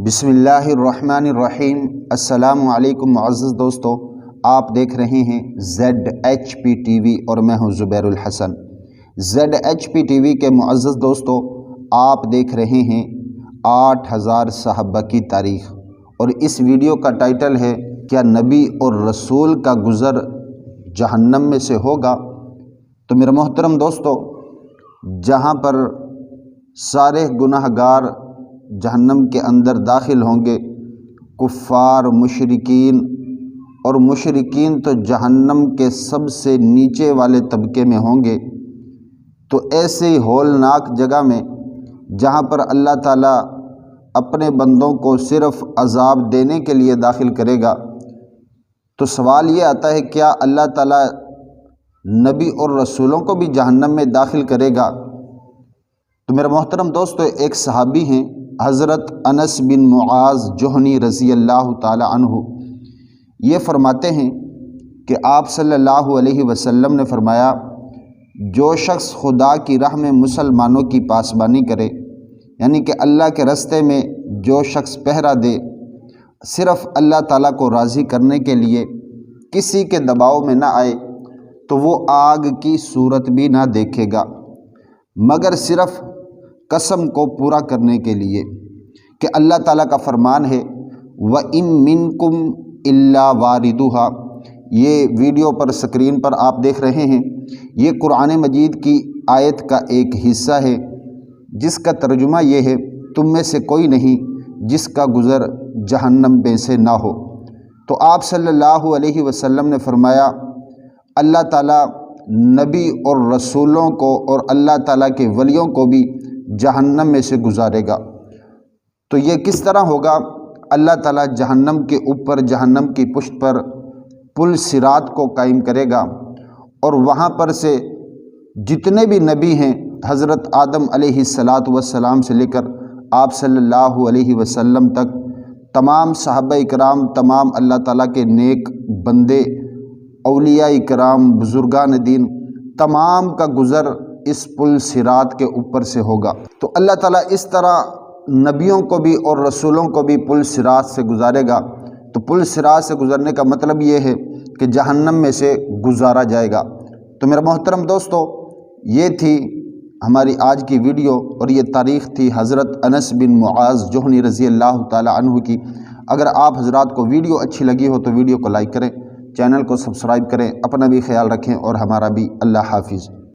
بسم اللہ الرحمن الرحیم۔ السلام علیکم معزز دوستو، آپ دیکھ رہے ہیں ZHP TV اور میں ہوں زبیر الحسن۔ ZHP TV کے معزز دوستو، آپ دیکھ رہے ہیں 8000 صحابہ کی تاریخ، اور اس ویڈیو کا ٹائٹل ہے کیا نبی اور رسول کا گزر جہنم میں سے ہوگا؟ تو میرے محترم دوستو، جہاں پر سارے گناہ گار جہنم کے اندر داخل ہوں گے، کفار، مشرکین، اور مشرکین تو جہنم کے سب سے نیچے والے طبقے میں ہوں گے، تو ایسے ہولناک جگہ میں جہاں پر اللہ تعالیٰ اپنے بندوں کو صرف عذاب دینے کے لیے داخل کرے گا، تو سوال یہ آتا ہے کیا اللہ تعالیٰ نبی اور رسولوں کو بھی جہنم میں داخل کرے گا؟ تو میرے محترم دوستو، ایک صحابی ہیں حضرت انس بن معاذ جہنی رضی اللہ تعالی عنہ، یہ فرماتے ہیں کہ آپ صلی اللہ علیہ وسلم نے فرمایا، جو شخص خدا کی راہ میں مسلمانوں کی پاسبانی کرے، یعنی کہ اللہ کے راستے میں جو شخص پہرا دے، صرف اللہ تعالیٰ کو راضی کرنے کے لیے، کسی کے دباؤ میں نہ آئے، تو وہ آگ کی صورت بھی نہ دیکھے گا، مگر صرف قسم کو پورا کرنے کے لیے کہ اللہ تعالیٰ کا فرمان ہے وَإِن مِّنكُمْ إِلَّا وَارِدُهَا۔ یہ ویڈیو پر سکرین پر آپ دیکھ رہے ہیں، یہ قرآن مجید کی آیت کا ایک حصہ ہے جس کا ترجمہ یہ ہے، تم میں سے کوئی نہیں جس کا گزر جہنم میں سے نہ ہو۔ تو آپ صلی اللہ علیہ وسلم نے فرمایا، اللہ تعالیٰ نبی اور رسولوں کو اور اللہ تعالیٰ کے ولیوں کو بھی جہنم میں سے گزارے گا۔ تو یہ کس طرح ہوگا؟ اللہ تعالیٰ جہنم کے اوپر، جہنم کی پشت پر پل صراط کو قائم کرے گا، اور وہاں پر سے جتنے بھی نبی ہیں، حضرت آدم علیہ السلام سے لے کر آپ صلی اللہ علیہ وسلم تک، تمام صحابہ اکرام، تمام اللہ تعالیٰ کے نیک بندے، اولیاء اکرام، بزرگان دین، تمام کا گزر اس پل صراط کے اوپر سے ہوگا۔ تو اللہ تعالیٰ اس طرح نبیوں کو بھی اور رسولوں کو بھی پل صراط سے گزارے گا۔ تو پل صراط سے گزرنے کا مطلب یہ ہے کہ جہنم میں سے گزارا جائے گا۔ تو میرا محترم دوستو، یہ تھی ہماری آج کی ویڈیو، اور یہ تاریخ تھی حضرت انس بن معاذ جہنی رضی اللہ تعالی عنہ کی۔ اگر آپ حضرات کو ویڈیو اچھی لگی ہو تو ویڈیو کو لائک کریں، چینل کو سبسکرائب کریں، اپنا بھی خیال رکھیں، اور ہمارا بھی۔ اللہ حافظ۔